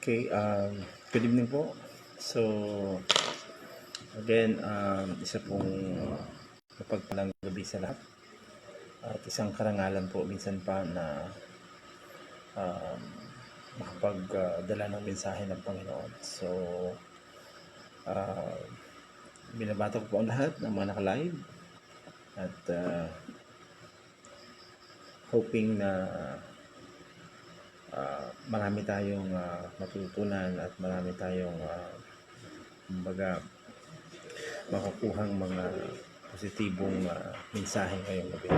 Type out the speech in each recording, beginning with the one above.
Okay, good evening po. So, again, isa pong mapagpalang gabi sa lahat. At isang karangalan po minsan pa na um, makapagdala ng mensahe ng Panginoon. So, uh, binabata ko po ang lahat ng mga naka-live at hoping na marami tayong matutunan at marami tayong kumbaga makukuhang mga positibong mensahe ngayong gabi.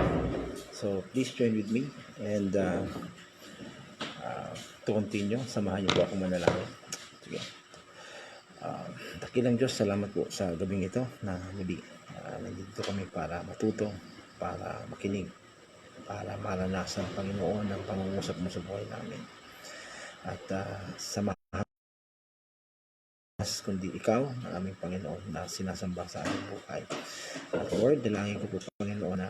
So please join with me and to continue, samahan niyo po ako manalangin. Sige. Dakilang Diyos, salamat po sa gabing ito na muli nandito kami para matuto, para makinig, para maranasan, Panginoon, ang pangungusap mo sa buhay namin. At samahan kundi ikaw, ang aming Panginoon, na sinasamba sa aming buhay. At Lord, dalangin ko po, Panginoon, na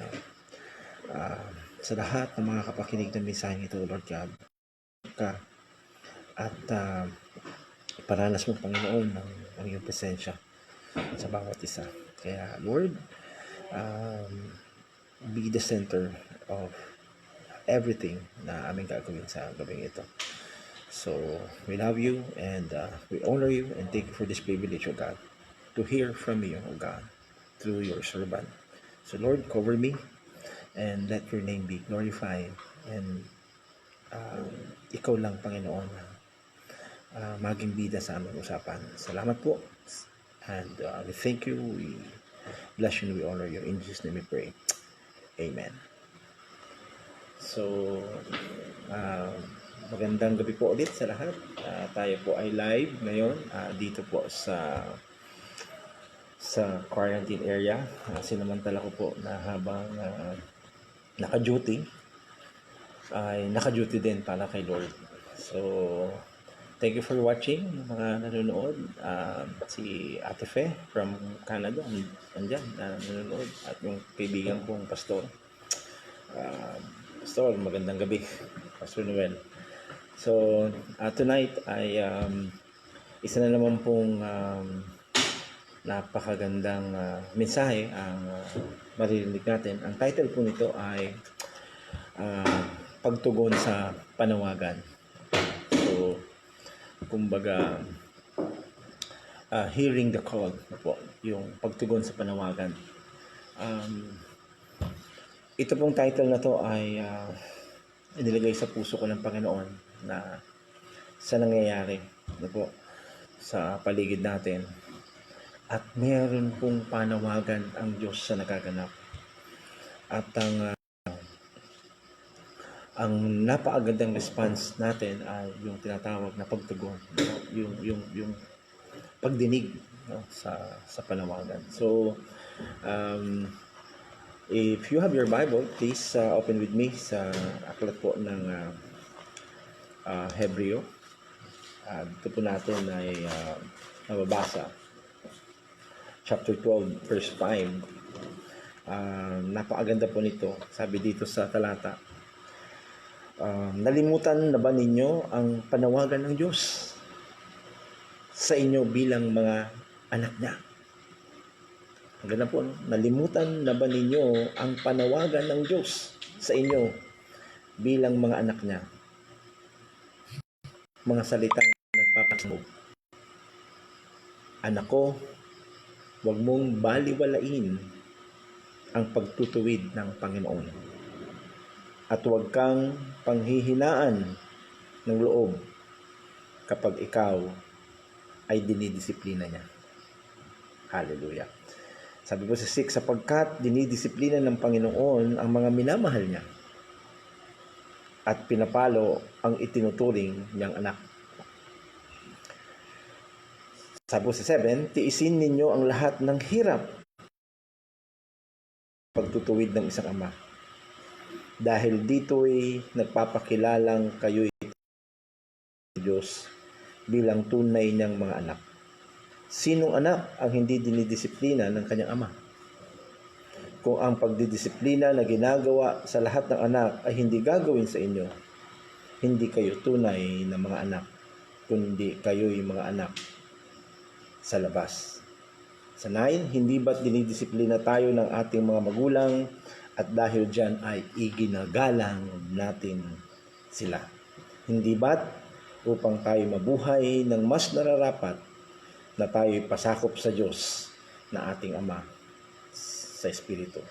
sa lahat ng mga kapakinig ng mensaheng ito, Lord God, at paranas mo, Panginoon, ng iyong presensya sa bawat isa. Kaya, Lord, be the center of everything na aming gagawin sa gabing ito. So, we love you and we honor you and thank you for this privilege, O God, to hear from you, O God, through your servant. So, Lord, cover me and let your name be glorified. And ikaw lang, Panginoon, maging bida sa aming usapan. Salamat po. And we thank you, we bless you, and we honor you. In Jesus' name we pray. Amen. So, magandang gabi po ulit sa lahat. Tayo po ay live ngayon dito po sa quarantine area. Sinamantala ko po na habang naka-duty ay naka-duty din para kay Lord. So, thank you for watching mga nanonood. Si Ate Fe from Canada, andyan, nanonood. At yung kaibigan kong pastor. Pastor, magandang gabi. Pastor Noel. So, tonight ay isa na naman pong napakagandang mensahe ang maririnig natin. Ang title po nito ay Pagtugon sa Panawagan. So, kumbaga, hearing the call po, yung pagtugon sa panawagan. Ito pong title na to ay inilagay sa puso ko ng Panginoon na sa nangyayari po sa paligid natin, at meron pong panawagan ang Diyos sa nagaganap, at ang napakagandang response natin ay yung tinatawag na pagtugon, yung pagdinig, no, sa panawagan. So if you have your Bible, please open with me sa aklat po ng Hebreo. Ito po natin ay mababasa. Chapter 12, verse 5. Napakaganda po nito. Sabi dito sa talata, nalimutan na ba ninyo ang panawagan ng Diyos sa inyo bilang mga anak niya? Ang ganda po, no? Nalimutan na ba ninyo ang panawagan ng Diyos sa inyo bilang mga anak niya? Mga salitang nagpapasmog. Anak ko, huwag mong baliwalain ang pagtutuwid ng Panginoon. At huwag kang panghihinaan ng loob kapag ikaw ay dinidisiplina niya. Hallelujah. Sabi po sa 6, sapagkat dinidisiplina ng Panginoon ang mga minamahal niya at pinapalo ang itinuturing niyang anak. Sabi po sa 7, tiisin ninyo ang lahat ng hirap pagtutuwid ng isang ama. Dahil dito'y nagpapakilalang kayo'y Diyos bilang tunay niyang mga anak. Sinong anak ang hindi dinidisiplina ng kanyang ama? Kung ang pagdidisiplina na ginagawa sa lahat ng anak ay hindi gagawin sa inyo, hindi kayo tunay na mga anak kundi kayo'y mga anak sa labas. Sa 9, hindi ba't dinidisiplina tayo ng ating mga magulang at dahil dyan ay iginagalang natin sila? Hindi ba't upang tayo mabuhay ng mas nararapat na tayo'y pasakop sa Diyos na ating Ama sa Espiritu?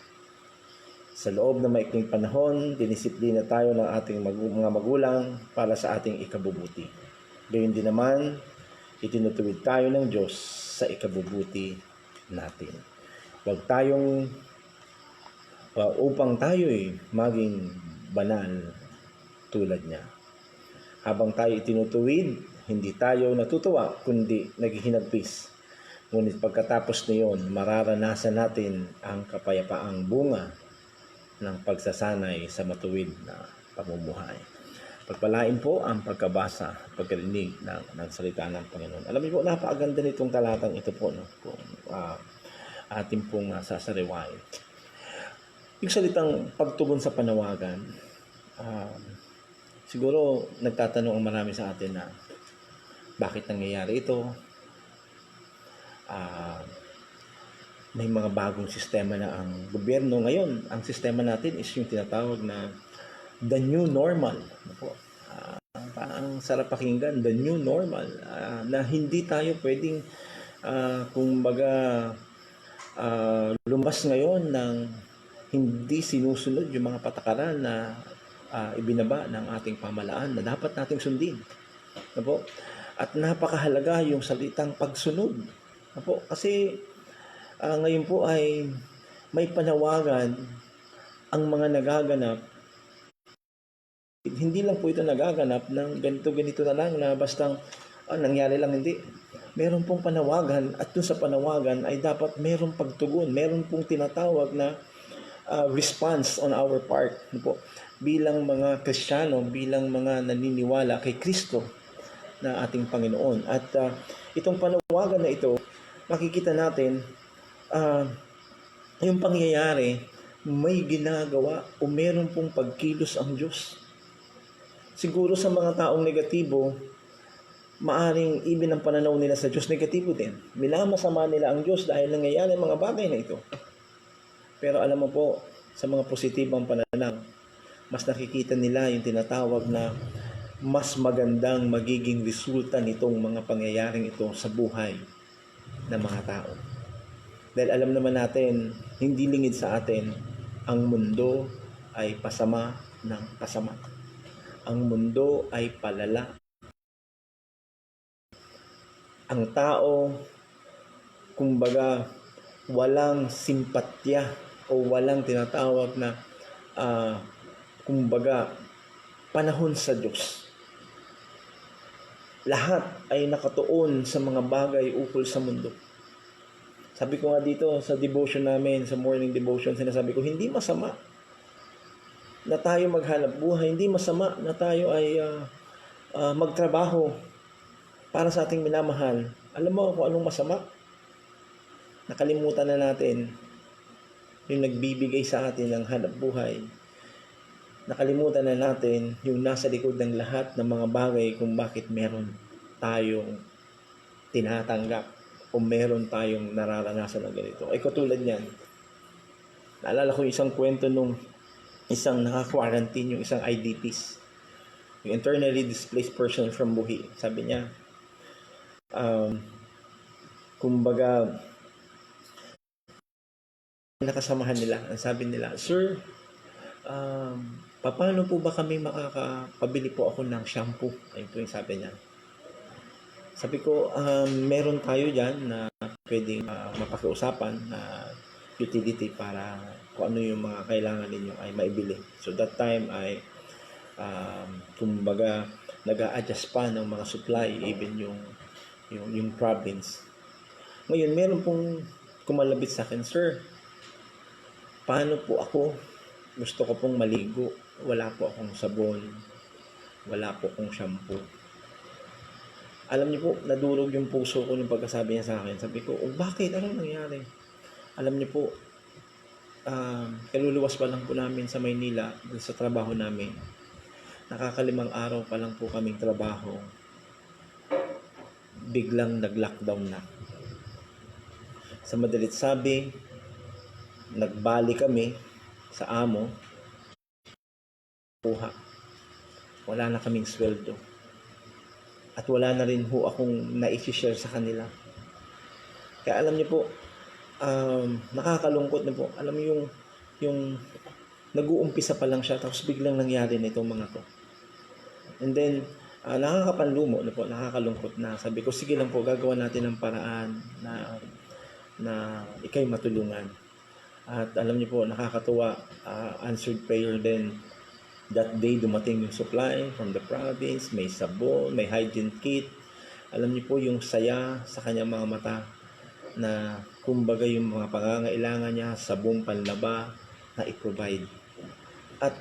Sa loob ng maikling panahon, dinisiplina tayo ng ating mga magulang para sa ating ikabubuti. Gayon din naman, itinutuwid tayo ng Diyos sa ikabubuti natin. Huwag tayong upang tayo'y maging banal tulad niya. Habang tayo itinutuwid, hindi tayo natutuwa kundi naghihinagpis. Ngunit pagkatapos niyon, mararanasan natin ang kapayapaang bunga ng pagsasanay sa matuwid na pamumuhay. Pagpalain po ang pagkabasa, pagkarinig ng salita ng Panginoon. Alam niyo po, napakaganda nitong talatang ito po, no? Kung ating pong sasariwain. Yung salitang pagtugon sa panawagan, siguro nagtatanong ang marami sa atin na bakit nangyayari ito? May mga bagong sistema na ang gobyerno. Ngayon, ang sistema natin is yung tinatawag na the new normal. Ang sarap pakinggan, the new normal. Na hindi tayo pwedeng, lumabas ngayon ng hindi sinusunod yung mga patakaran na ibinaba ng ating pamahalaan na dapat nating sundin. At napakahalaga yung salitang pagsunod. Kasi ngayon po ay may panawagan ang mga nagaganap. Hindi lang po ito nagaganap ng ganito na lang na bastang nangyari lang, hindi. Meron pong panawagan at doon sa panawagan ay dapat merong pagtugon. Meron pong tinatawag na response on our part. Bilang mga Kristiyano, bilang mga naniniwala kay Kristo na ating Panginoon. At itong panawagan na ito, makikita natin yung pangyayari, may ginagawa o meron pong pagkilos ang Diyos. Siguro sa mga taong negatibo, maaring even ang pananaw nila sa Diyos negatibo din. Minamasama nila ang Diyos dahil nangyayari ang mga bagay na ito. Pero alam mo po, sa mga positibong pananaw, mas nakikita nila yung tinatawag na mas magandang magiging resulta nitong mga pangyayaring ito sa buhay ng mga tao. Dahil alam naman natin, hindi lingid sa atin, ang mundo ay pasama ng pasama. Ang mundo ay palala. Ang tao, kumbaga, walang simpatya o walang tinatawag na kumbaga, panahon sa Diyos. Lahat ay nakatuon sa mga bagay ukol sa mundo. Sabi ko nga dito sa devotion namin, sa morning devotion, sinasabi ko, hindi masama na tayo maghanap buhay, hindi masama na tayo ay magtrabaho para sa ating minamahal. Alam mo kung anong masama? Nakalimutan na natin yung nagbibigay sa atin ng hanap buhay. Nakalimutan na natin yung nasa likod ng lahat ng mga bagay kung bakit meron tayong tinatanggap o meron tayong nararanasan ng ganito. Ay katulad niyan. Naalala ko isang kwento nung isang naka-quarantine, yung isang IDPs. Yung internally displaced person from Buhi. Sabi niya, kumbaga, nakasamahan nila. Ang sabi nila, Sir, paano po ba kami makakapabili po ako ng shampoo? Ayun po yung sabi niya. Sabi ko, meron tayo dyan na pwedeng mapakiusapan na utility para kung ano yung mga kailangan ninyo ay maibili. So that time ay kumbaga nag-a-adjust pa ng mga supply, even yung province. Ngayon, meron pong kumalabit sa akin, Sir, paano po ako? Gusto ko pong maligo. Wala po akong sabon. Wala po akong shampoo. Alam niyo po, nadurog yung puso ko nung pagkasabi niya sa akin. Sabi ko, bakit? Anong nangyari? Alam niyo po, kaluluwas pa lang po namin sa Maynila, sa trabaho namin. Nakakalimang araw pa lang po kaming trabaho. biglang nag-lockdown na. Sa madalit sabi, nagbali kami sa amo, kuha. Wala na kaming sweldo. At wala na rin ho akong na-share sa kanila. Kaya alam niyo po, nakakalungkot na po. Alam niyo yung nag-uumpisa pa lang siya tapos biglang nangyari na itong mga to. And then, nakakapanlumo na po, nakakalungkot na. Sabi ko, sige lang po, gagawa natin ng paraan na ikay matulungan. At alam niyo po, nakakatuwa, answered prayer din. That day, dumating yung supply from the province, may sabon, may hygiene kit. Alam niyo po, yung saya sa kanyang mga mata na kumbaga yung mga pangangailangan niya, sabong panlaba na i-provide. At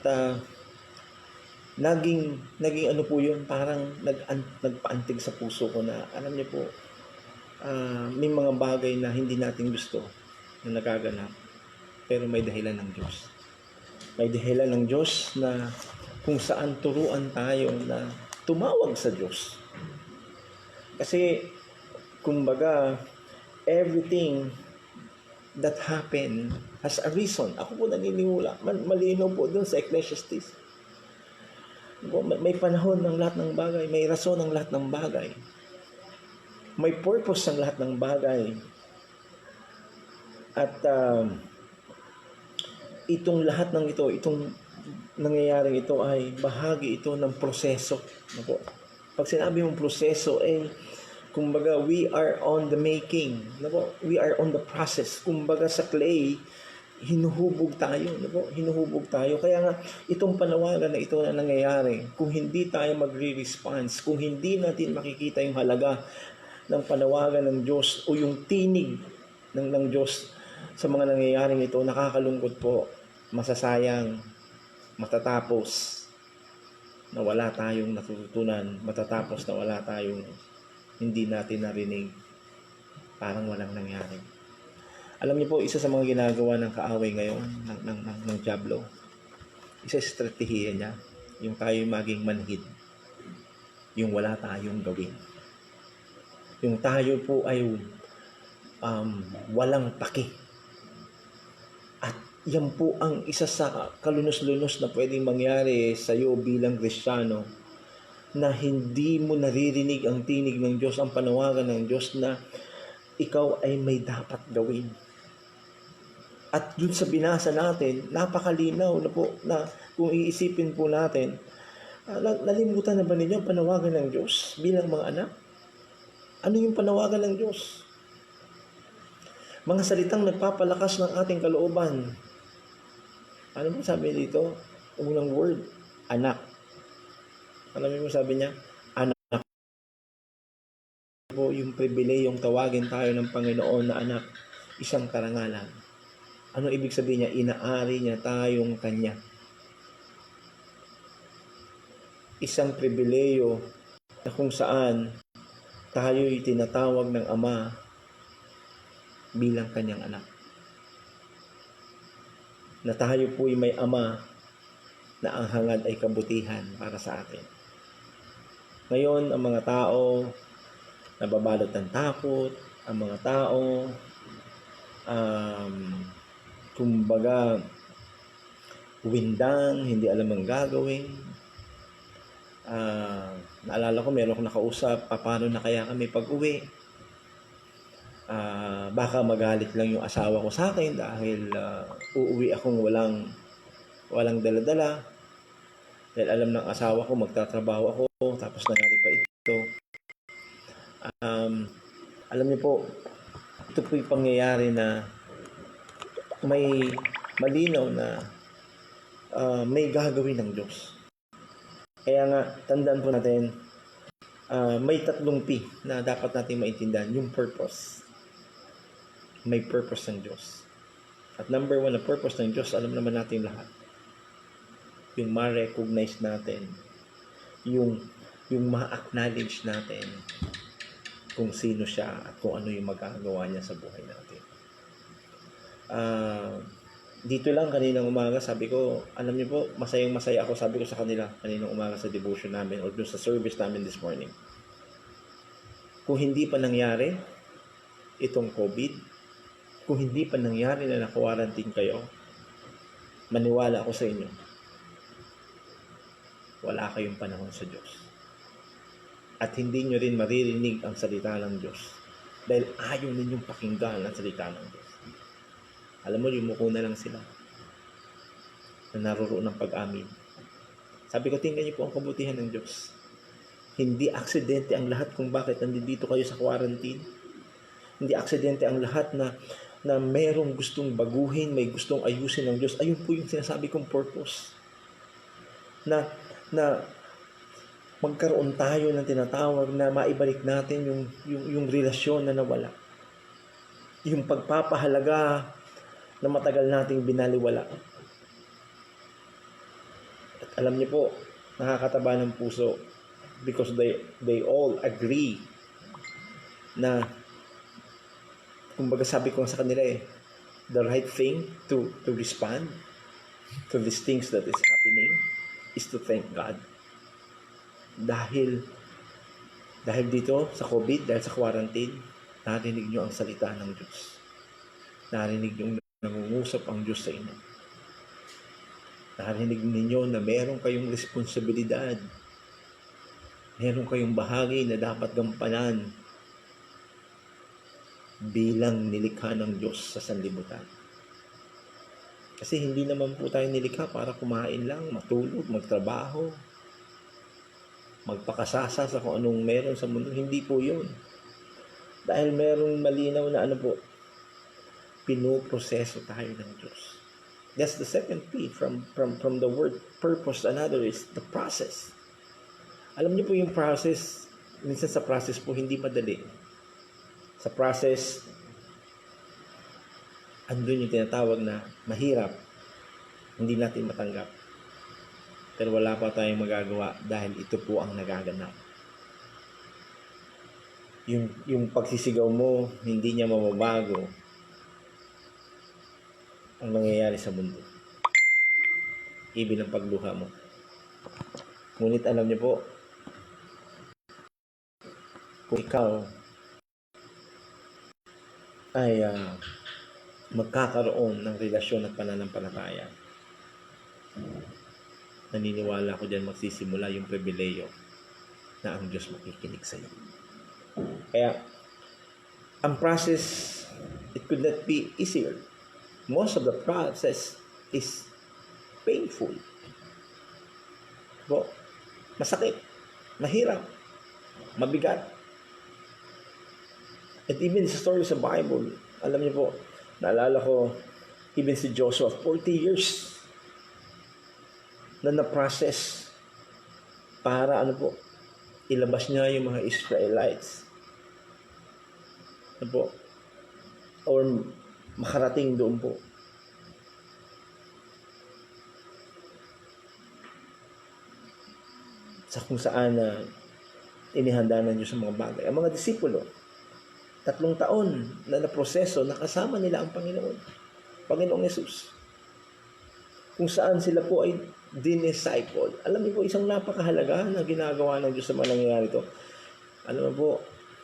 naging ano po yun, parang nagpaantig sa puso ko na alam niyo po, may mga bagay na hindi natin gusto na nagaganap, pero may dahilan ng Diyos. May dahilan ng Diyos na kung saan turuan tayo na tumawag sa Diyos. Kasi, kumbaga, everything that happened has a reason. Ako po naniniwala. Malinaw po dun sa Ecclesiastes. May panahon ng lahat ng bagay. May rason ng lahat ng bagay. May purpose ng lahat ng bagay. At itong lahat ng ito, itong nangyayaring ito ay bahagi ito ng proseso. Pag sinabi mong proseso, kumbaga, we are on the making. We are on the process. Kumbaga sa clay, hinuhubog tayo. Hinuhubog tayo. Kaya nga, itong panawagan na ito na nangyayari, kung hindi tayo magre-response, kung hindi natin makikita yung halaga ng panawagan ng Diyos o yung tinig ng Diyos sa mga nangyayaring ito, nakakalungkot po, masasayang, matatapos na wala tayong natutunan, matatapos na wala tayong hindi natin narinig, parang walang nangyari. Alam niyo po, isa sa mga ginagawa ng kaaway ngayon, ng Diablo, isa sa estratehiya niya, yung tayo maging manhid, yung wala tayong gawin. Yung tayo po ay walang paki. Yan po ang isa sa kalunos-lunos na pwedeng mangyari sa iyo bilang Kristiyano, na hindi mo naririnig ang tinig ng Diyos, ang panawagan ng Diyos na ikaw ay may dapat gawin. At dun sa binasa natin, napakalinaw na po na kung iisipin po natin, nalimutan na ba ninyo ang panawagan ng Diyos bilang mga anak? Ano yung panawagan ng Diyos? Mga salitang nagpapalakas ng ating kalooban. Ano mo sabi dito? Unang word, anak. Alam mo sabi niya? Anak. Po yung pribilehiyong tawagin tayo ng Panginoon na anak, isang karangalan. Ano ibig sabihin niya? Inaari niya tayong Kanya. Isang pribileyo na kung saan tayo'y tinatawag ng Ama bilang Kanyang anak. Na tayo po'y may Ama na ang hangad ay kabutihan para sa atin. Ngayon, ang mga tao nababalot ng takot, ang mga tao kumbaga windang, hindi alam ang gagawin. Naalala ko, meron akong nakausap, paano na kaya kami pag-uwi? Baka magalit lang yung asawa ko sa akin dahil uuwi akong walang dala-dala. Dahil alam ng asawa ko, magtatrabaho ako, tapos nangyari pa ito. Alam niyo po, ito po yung pangyayari na may malinaw na may gagawin ng Diyos. Kaya nga, tandaan po natin, may tatlong P na dapat natin maintindihan, yung purpose. May purpose ng Diyos. At number one, na purpose ng Diyos, alam naman natin lahat. Yung ma-recognize natin, yung ma-acknowledge natin kung sino siya at kung ano yung magagawa niya sa buhay natin. Dito lang kaninang umaga, sabi ko, alam niyo po, masayang-masaya ako, sabi ko sa kanila kaninang umaga sa devotion namin o sa service namin this morning. Kung hindi pa nangyari itong COVID, kung hindi pa nangyari na naka-quarantine kayo, maniwala ako sa inyo, wala kayong panahon sa Diyos. At hindi nyo rin maririnig ang salita ng Diyos dahil ayaw ninyong pakinggan ang salita ng Diyos. Alam mo, yumuko na lang sila na naroon ng pag-amin. Sabi ko, tingnan niyo po ang kabutihan ng Diyos. Hindi aksidente ang lahat kung bakit nandito kayo sa quarantine. Hindi aksidente ang lahat na merong gustong baguhin, may gustong ayusin ng Diyos. Ayun po yung sinasabi kong purpose. Na magkaroon tayo ng tinatawag na maibalik natin yung relasyon na nawala. Yung pagpapahalaga na matagal nating binaliwala. At alam niyo po, nakakataba ng puso because they all agree na, kumbaga sabi ko sa kanila the right thing to respond to these things that is happening is to thank God. Dahil dito sa COVID, dahil sa quarantine, narinig nyo ang salita ng Diyos. Narinig nyo nangungusap ang Diyos sa inyo. Narinig ninyo na meron kayong responsibilidad. Meron kayong bahagi na dapat gampanan bilang nilikha ng Diyos sa sanlibutan. Kasi hindi naman po tayo nilikha para kumain lang, matulog, magtrabaho, magpakasasa sa kung anong meron sa mundo. Hindi po yun. Dahil merong malinaw na pinoproseso tayo ng Diyos. That's the second P from the word purpose. Another is the process. Alam niyo po yung process, minsan sa process po hindi madali. Sa process, andun yung tinatawag na mahirap, hindi natin matanggap. Pero wala pa tayong magagawa dahil ito po ang nagaganap. Yung pagsisigaw mo, hindi niya mababago ang nangyayari sa mundo. Ibig ng pagluha mo. Ngunit alam niyo po, kung ikaw ay magkakaroon ng relasyon at pananampalataya, naniniwala ko dyan magsisimula yung pribileyo na ang Diyos makikinig sa iyo. Kaya, ang process, it could not be easier. Most of the process is painful. Po, masakit, mahirap, mabigat. At even sa story sa Bible, alam niyo po, naalala ko, even si Joshua, 40 years na na-process para ilabas niya yung mga Israelites. Or makarating doon po. Sa kung saan inihanda ng Diyos ang mga bagay. Ang mga disipulo, 3 taon na naproseso, nakasama nila ang Panginoong Yesus. Kung saan sila po ay dinisciple. Alam niyo po, isang napakahalaga na ginagawa ng Diyos sa mga nangyayari ito. Alam mo po,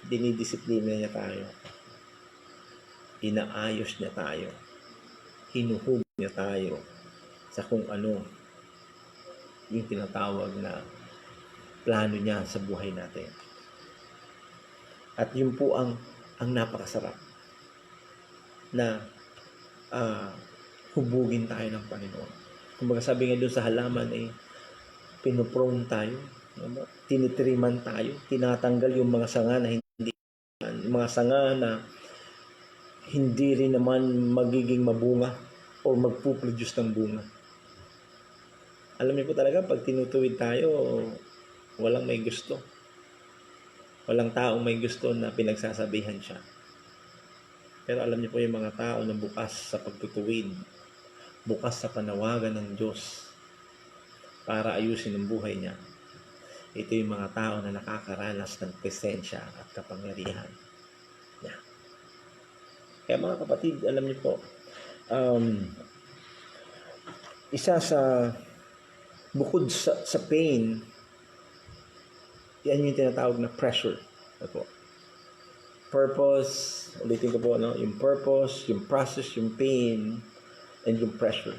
dinidisiplina niya tayo. Inaayos niya tayo. Hinuhubog niya tayo sa kung ano yung tinatawag na plano niya sa buhay natin. At yun po ang napakasarap na hubugin tayo ng Panginoon. Kumbaga sabi nga doon sa halaman pinoprone tayo, tinitriman tayo, tinatanggal yung mga sanga na hindi rin naman magiging mabunga o magpuproduce ng bunga. Alam niyo po talaga, pag tinutuwid tayo, walang may gusto. Walang taong may gusto na pinagsasabihan siya. Pero alam niyo po yung mga tao na bukas sa pagtutuwid, bukas sa panawagan ng Diyos para ayusin ang buhay niya. Ito yung mga tao na nakakaranas ng presensya at kapangyarihan niya. Kaya mga kapatid, alam niyo po, isa sa bukod sa pain, yan yung tinatawag na pressure. purpose, ulitin ko po, no? Yung purpose, yung process, yung pain, and yung pressure.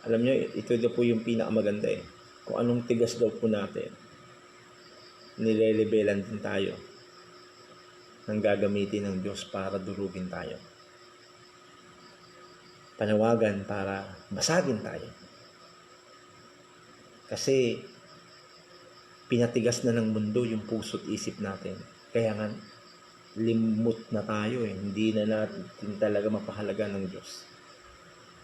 Alam nyo, ito daw po yung pinakamaganda eh. Kung anong tigas daw po natin, nilelebelan din tayo ng gagamitin ng Diyos para durugin tayo. Panawagan para basagin tayo. Kasi pinatigas na ng mundo yung puso't isip natin. Kaya nga, limot na tayo eh. Hindi na natin talaga mapahalaga ng Diyos.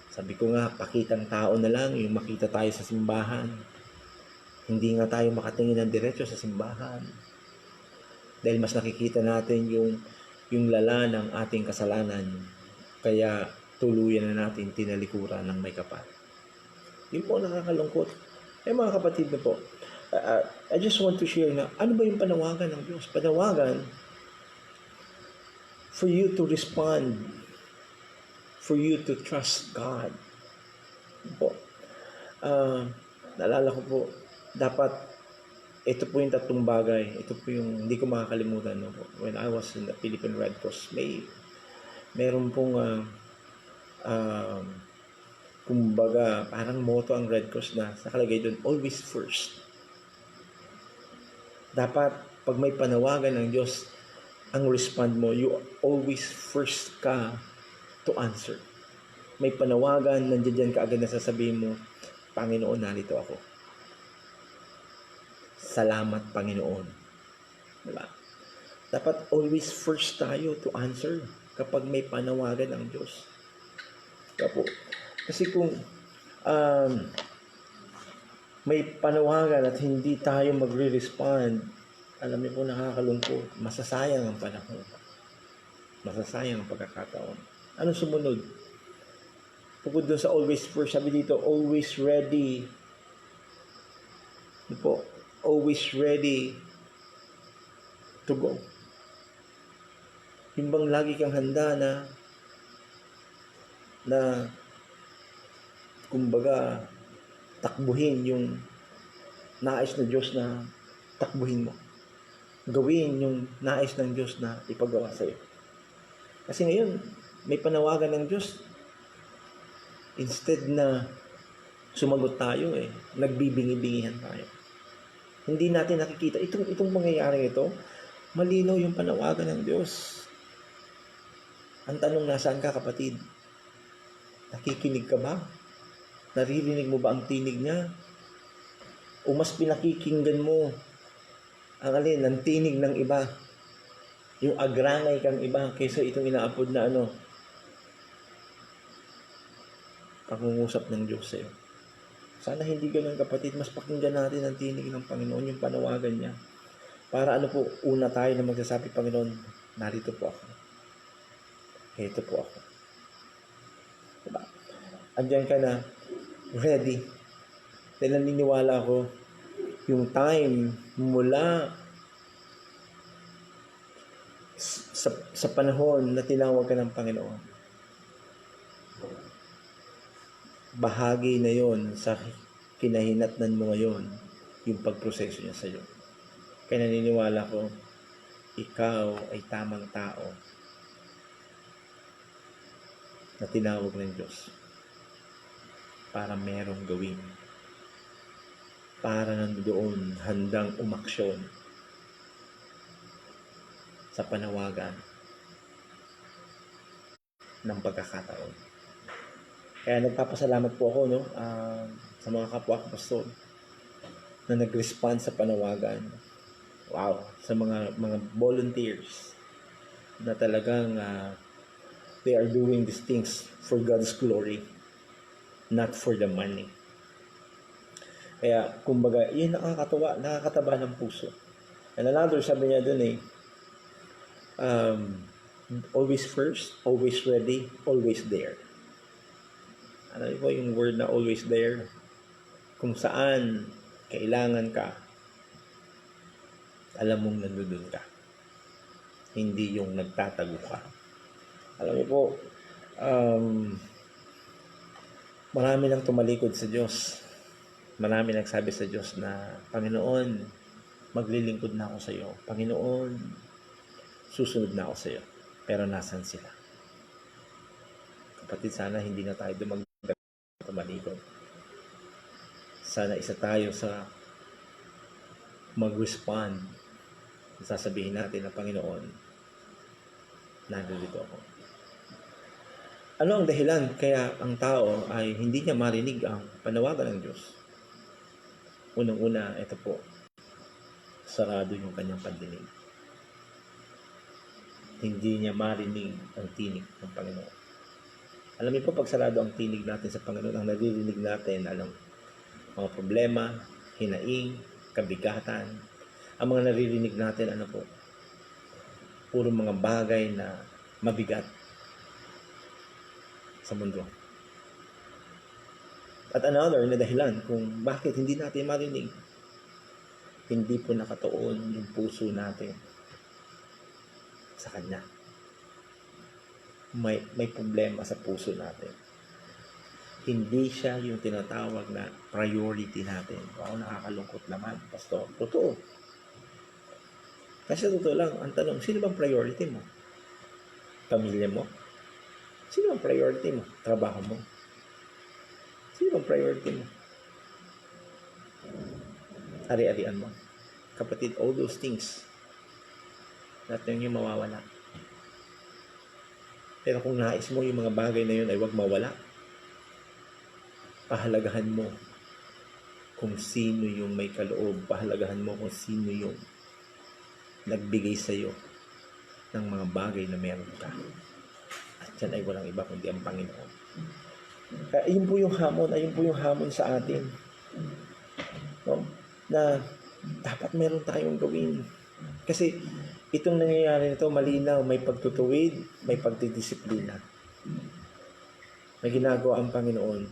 Sabi ko nga, pakitang tao na lang yung makita tayo sa simbahan. Hindi nga tayo makatingin ng diretso sa simbahan. Dahil mas nakikita natin yung lala ng ating kasalanan. Kaya tuluyan na natin tinalikuran ng may kapal. Yun po nakakalungkot. Mga kapatid na po, I just want to share na ano ba yung panawagan ng Diyos? Panawagan for you to respond, for you to trust God. Po. Naalala ko po, dapat ito po yung tatlong bagay. Ito po yung hindi ko makakalimutan. No? When I was in the Philippine Red Cross, meron pong kumbaga parang motto ang Red Cross na nakalagay doon, always first. Dapat pag may panawagan ng Diyos, ang respond mo, you always first ka to answer. May panawagan, nandiyan ka agad na sasabihin mo, Panginoon, narito ako. Salamat, Panginoon. Diba? Dapat always first tayo to answer kapag may panawagan ng Diyos. Kapo. Kasi kung may panawagan at hindi tayo magre-respond, alam niyo po, nakakalungkot. Masasayang ang panahon. Masasayang ang pagkakataon. Ano sumunod? Bukod doon sa always first, sabi dito, always ready. Ano po? Always ready to go. Yung bang lagi kang handa na kumbaga takbuhin yung nais na Diyos na takbuhin mo. Gawin yung nais ng Diyos na ipagawa sa'yo. Kasi ngayon, may panawagan ng Diyos. Instead na sumagot tayo nagbibingi-bingihan tayo. Hindi natin nakikita. Itong mangyayaring ito, malinaw yung panawagan ng Diyos. Ang tanong, nasaan ka, kapatid? Nakikinig ka ba? Naririnig mo ba ang tinig niya? O mas pinakikinggan mo ang tinig ng iba? Yung agrangay kang iba kaysa itong inaapod na pangungusap ng Diyos sa'yo. Sana hindi ganun, kapatid. Mas pakinggan natin ang tinig ng Panginoon, yung panawagan niya. Para una tayo na magsasabi, Panginoon, narito po ako. Ito po ako. Diba? Andiyan ka na, ready. Dahil naniniwala ako, yung time mula sa panahon na tinawag ka ng Panginoon, bahagi na yon sa kinahinatnan mo ngayon, yung pagproseso niya sa iyo. Kaya naniniwala ko, ikaw ay tamang tao na tinawag ng Diyos para merong gawin. Para nandoon handang umaksyon sa panawagan ng pagkakataon. Kaya nagpapasalamat po ako sa mga kapwa ko pastor na nag-respond sa panawagan. Wow, sa mga volunteers na talagang they are doing these things for God's glory, not for the money. Kaya kumbaga, yun nakakatawa, nakakataba ng puso. And another, sabi niya dun always first, always ready, always there. Ano po yung word na always there? Kung saan kailangan ka, alam mong nandun ka. Hindi yung nagtatago ka. Alam niyo po, marami nang tumalikod sa Diyos. Marami nagsabi sa Diyos na, Panginoon, maglilingkod na ako sa iyo. Panginoon, susunod na ako sa iyo. Pero nasan sila? Kapatid, sana hindi na tayo dumagdag at malikot. Sana isa tayo sa mag-respond. Sasabihin natin na Panginoon, nandito ako. Ano ang dahilan kaya ang tao ay hindi niya marinig ang panawagan ng Diyos? Unang-una, ito po, sarado yung kanyang pandinig. Hindi niya marinig ang tinig ng Panginoon. Alam niyo po, pag sarado ang tinig natin sa Panginoon, ang naririnig natin, mga problema, hinaing, kabigatan, ang mga naririnig natin, puro mga bagay na mabigat sa mundo. At another na dahilan kung bakit hindi natin marinig, hindi po nakatuon yung puso natin sa Kanya. May problema sa puso natin. Hindi siya yung tinatawag na priority natin. Wow, nakakalungkot naman, Pastor. Totoo. Kasi totoo lang, ang tanong, sino bang priority mo? Pamilya mo? Sino bang priority mo? Trabaho mo? Sino bang priority mo? Ari-arian mo? Kapatid, all those things, natin yung mawawala. Pero kung nais mo yung mga bagay na yun ay huwag mawala, pahalagahan mo kung sino yung may kaloob. Pahalagahan mo kung sino yung nagbigay sa iyo ng mga bagay na meron ka. At yan ay walang iba kundi ang Panginoon. Kaya ayun po yung hamon sa atin. No? Na dapat meron tayong gawin. Kasi itong nangyayari nito, malinaw, may pagtutuwid, may pagdidisiplina. May ginagawa ang Panginoon.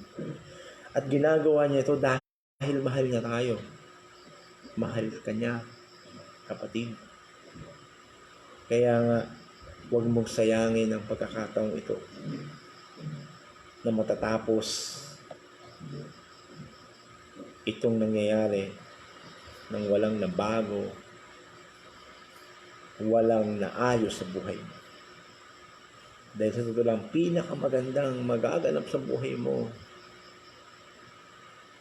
At ginagawa niya ito dahil mahal niya tayo. Mahal ka niya, kapatid. Kaya nga, huwag mong sayangin ang pagkakataong ito na matatapos itong nangyayari nang walang nabago, walang naayos sa buhay mo. Dahil sa totoo lang, pinakamagandang magaganap sa buhay mo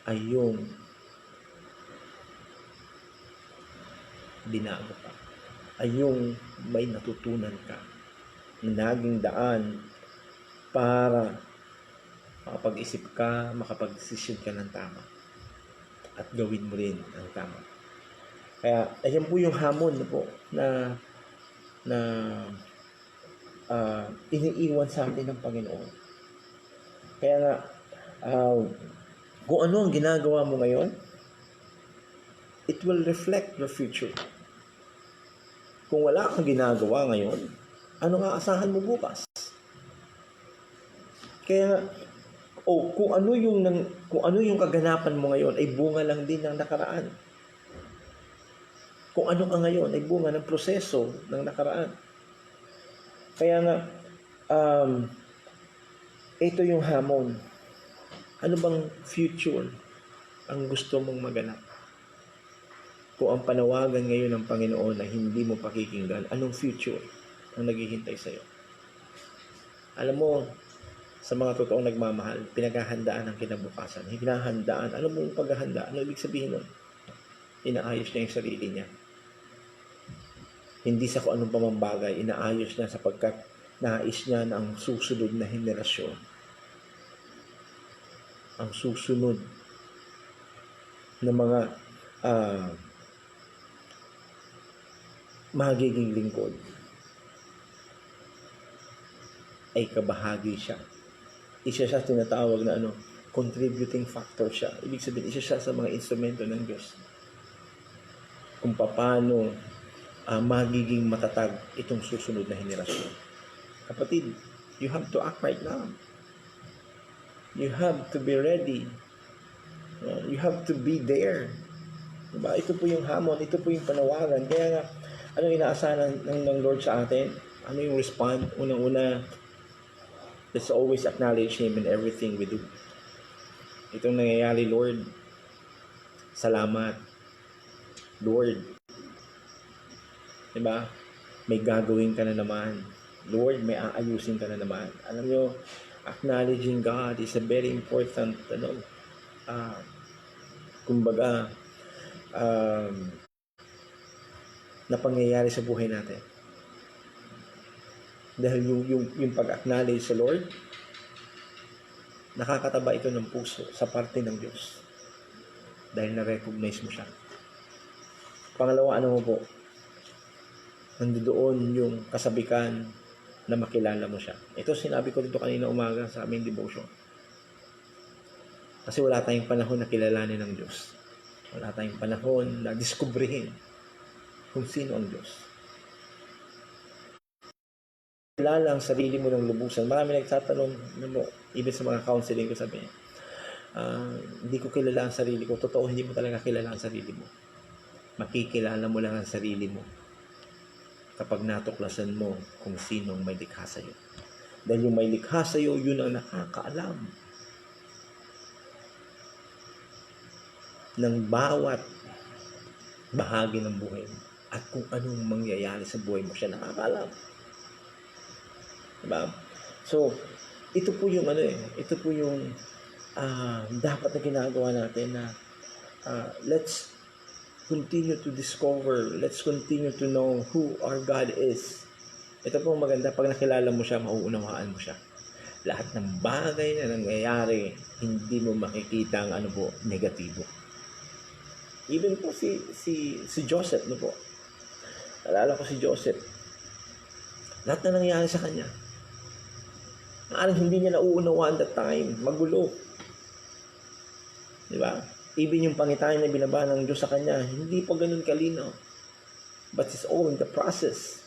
ay yung binago ka. Ay yung may natutunan ka na naging daan para makapag-isip ka, makapag-desisyon ka ng tama at gawin mo rin ang tama. Kaya ayan po yung hamon po na iniiwan sa atin ng Panginoon. Kaya nga, kung ano ang ginagawa mo ngayon, it will reflect your future. Kung wala kang ginagawa ngayon, ano nga asahan mo bukas? Kaya kung ano yung kaganapan mo ngayon ay bunga lang din ng nakaraan. Kung ano ka ngayon ay bunga ng proseso ng nakaraan. Kaya nga ito yung hamon. Ano bang future ang gusto mong maganap? Kung ang panawagan ngayon ng Panginoon na hindi mo pakikinggan, anong future ang naghihintay sa'yo? Alam mo, sa mga totoong nagmamahal, pinaghahandaan ang kinabukasan. Hinahandaan. Ano mo yung paghahanda? Ano ibig sabihin nun? Inaayos niya yung sarili niya. Hindi sa kung anong pamambagay, inaayos niya sapagkat nais niya na ang susunod na henerasyon, ang susunod na mga magiging lingkod ay kabahagi siya. Isa siya tinatawag na contributing factor siya. Ibig sabihin, isa siya sa mga instrumento ng Diyos. Kung paano magiging matatag itong susunod na henerasyon. Kapatid, you have to act right now. You have to be ready. You have to be there. Diba? Ito po yung hamon, ito po yung panawagan. Kaya nga, anong inaasahan ng Lord sa atin? Ano yung respond? Unang-una, let's always acknowledge Him in everything we do. Itong nangyayari, Lord, salamat. Lord. Diba? may gagawin ka na naman. Lord, may aayusin ka na naman. Alam nyo, acknowledging God is a very important, uh, kumbaga, na pangyayari sa buhay natin. Dahil yung pag-acknowledge sa Lord, nakakataba ito ng puso sa parte ng Diyos. Dahil na-recognize mo siya. Pangalawa, ano mo po? Nandoon yung kasabikan na makilala mo siya. Ito sinabi ko dito kanina umaga sa aming devotion. Kasi wala tayong panahon na kilalanin ng Diyos. Wala tayong panahon na diskubrihin kung sino ang Diyos. Kilala ang sarili mo ng lubusan. Marami nagtatanong, even sa mga counseling ko sabi, hindi ko kilala ang sarili ko. Totoo, hindi mo talaga kilala ang sarili mo. Makikilala mo lang ang sarili mo kapag natuklasan mo kung sinong may likha sa'yo. Dahil yung may likha sa'yo, yun ang nakakaalam ng bawat bahagi ng buhay mo at kung anong mangyayari sa buhay mo, siya nakakaalam. Diba? So, ito po yung ito po yung dapat na ginagawa natin na let's continue to discover, let's continue to know who our God is. Ito po maganda, pag nakilala mo siya, mauunawaan mo siya. Lahat ng bagay na nangyayari, hindi mo makikita ang negatibo. Even po si Joseph, po. Alala ko si Joseph. Lahat na nangyayari sa kanya. Hindi niya nauunawaan that time. Magulo. Diba? Even yung pangitain na binaba ng Diyos sa kanya, hindi pa ganun kalinaw. But it's all in the process.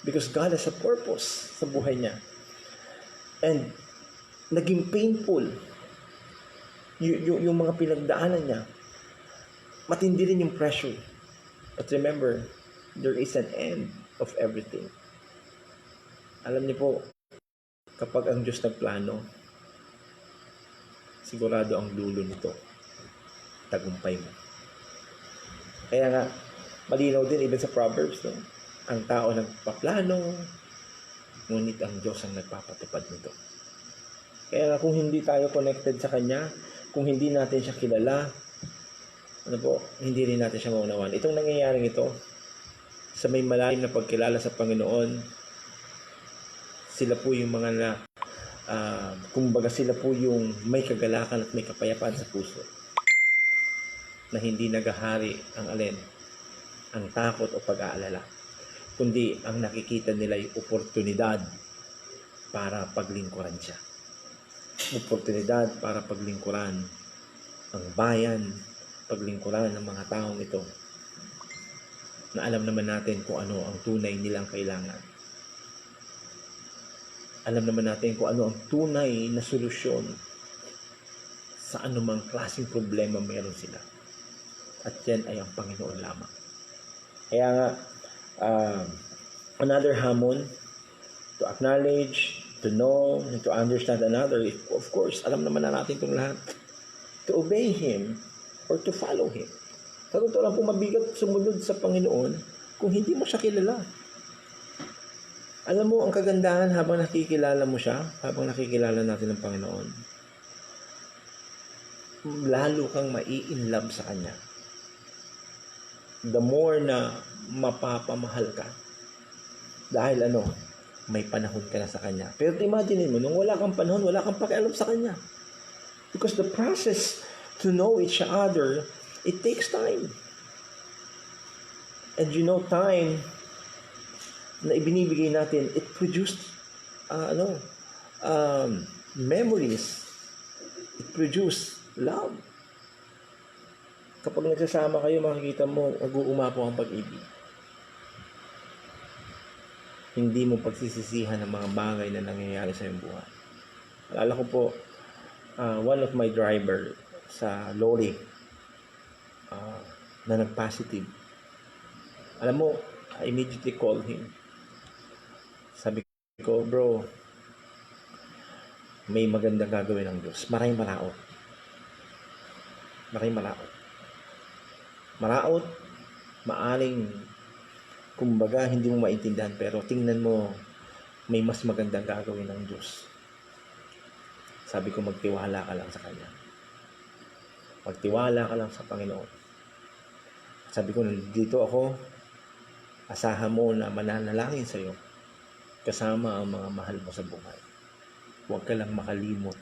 Because God has a purpose sa buhay niya. And naging painful yung mga pinagdaanan niya. Matindi rin yung pressure. But remember, there is an end of everything. Alam niyo po, kapag ang Diyos nagplano, sigurado ang dulo nito. Tagumpay mo. Kaya nga, malinaw din even sa Proverbs, ang tao nagpaplano, ngunit ang Diyos ang nagpapatupad nito. Kaya nga, kung hindi tayo connected sa Kanya, kung hindi natin siya kilala, hindi rin natin siya maunawaan. Itong nangyayaring ito, sa may malalim na pagkilala sa Panginoon, sila po yung mga kumbaga sila po yung may kagalakan at may kapayapaan sa puso. Na hindi nagahari ang takot o pag-aalala, kundi ang nakikita nila ay oportunidad para paglingkuran siya. Oportunidad para paglingkuran ang bayan, paglingkuran ng mga taong ito na alam naman natin kung ano ang tunay nilang kailangan. Alam naman natin kung ano ang tunay na solusyon sa anumang klaseng problema mayroon sila. At yan ay ang Panginoon lamang. Kaya nga, another hamon to acknowledge, to know, and to understand another. Of course, alam naman na natin itong lahat. To obey Him or to follow Him. Sa totoo lang po, mabigat sumunod sa Panginoon kung hindi mo siya kilala. Alam mo, ang kagandahan habang nakikilala mo siya, habang nakikilala natin ang Panginoon, lalo kang mai-inlove sa Kanya. The more na mapapamahal ka. Dahil may panahon ka na sa Kanya. Pero imagine mo, nung wala kang panahon, wala kang pakialam sa Kanya. Because the process to know each other, it takes time. And time na ibinibigay natin, it produced memories. It produced love. Kapag nagsasama kayo, makikita mo, nag-uumapaw ang pag-ibig. Hindi mo pagsisisihan ang mga bagay na nangyayari sa iyong buhay. Alala ko po, one of my driver sa lorry na nag-positive. Alam mo, I immediately called him. Sabi ko, bro, may magandang gagawin ng Diyos. Maraming maraot. Maraming maraot. Maraot, maaring Kumbaga, hindi mo maintindihan, pero tingnan mo, may mas magandang gagawin ng Diyos. Sabi ko, magtiwala ka lang sa Kanya. Magtiwala ka lang sa Panginoon. Sabi ko, dito ako, asahan mo na mananalangin sa iyo, kasama ang mga mahal mo sa buhay. Huwag ka lang makalimot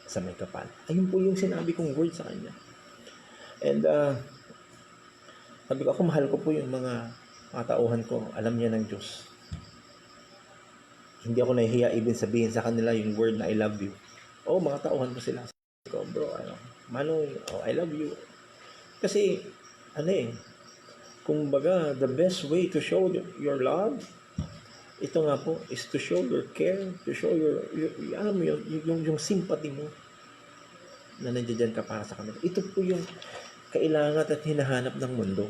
sa may kapal. Ayun po yung sinabi kong word sa Kanya. And, sabi ko, ako mahal ko po yung mga tauhan ko. Alam niya ng Diyos. Hindi ako nahihiya even sabihin sa kanila yung word na I love you. Oh, mga tauhan ko sila. Sabi ko, bro, Manoy, I love you. Kasi, kumbaga, the best way to show your love, ito nga po, is to show your care, to show alam mo yung sympathy mo na nandiyan ka para sa kanila. Ito po yung kailangan at hinahanap ng mundo.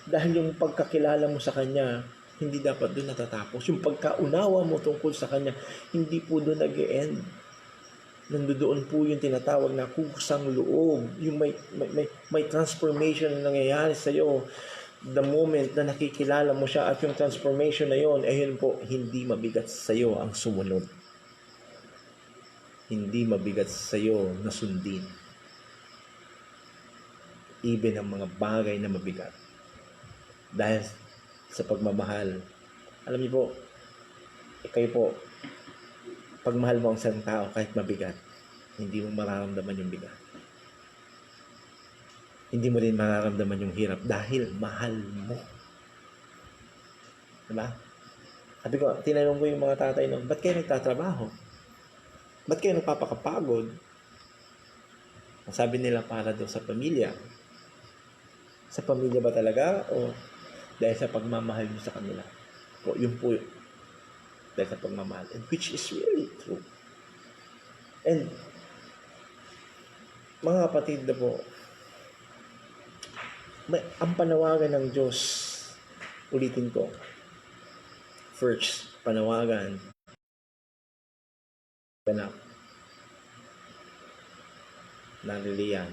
Dahil yung pagkakilala mo sa Kanya, hindi dapat doon natatapos. Yung pagkaunawa mo tungkol sa Kanya, hindi po doon nag-e-end. Nandoon po yung tinatawag na kusang loob. Yung may transformation na nangyayari sa iyo the moment na nakikilala mo siya, at yung transformation na yon, ayun po, hindi mabigat sa iyo ang sumunod. Hindi mabigat sa iyo na sundin. Even ang mga bagay na mabigat. Dahil sa pagmamahal. Alam niyo po, kayo po, pag mahal mo ang isang tao, kahit mabigat, hindi mo mararamdaman yung bigat. Hindi mo rin mararamdaman yung hirap dahil mahal mo. Diba? Sabi ko, tinanong ko yung mga tatay nung, ba't kayo nagtatrabaho? Ba't kayo nagpapakapagod? Sabi nila, para daw sa pamilya. Sa pamilya ba talaga? O dahil sa pagmamahal mo sa kanila? O yun po yun. Dahil sa pagmamahal. And which is really true. And mga kapatid na po, ang panawagan ng Diyos, ulitin ko, first, panawagan, ganap, naliliyan,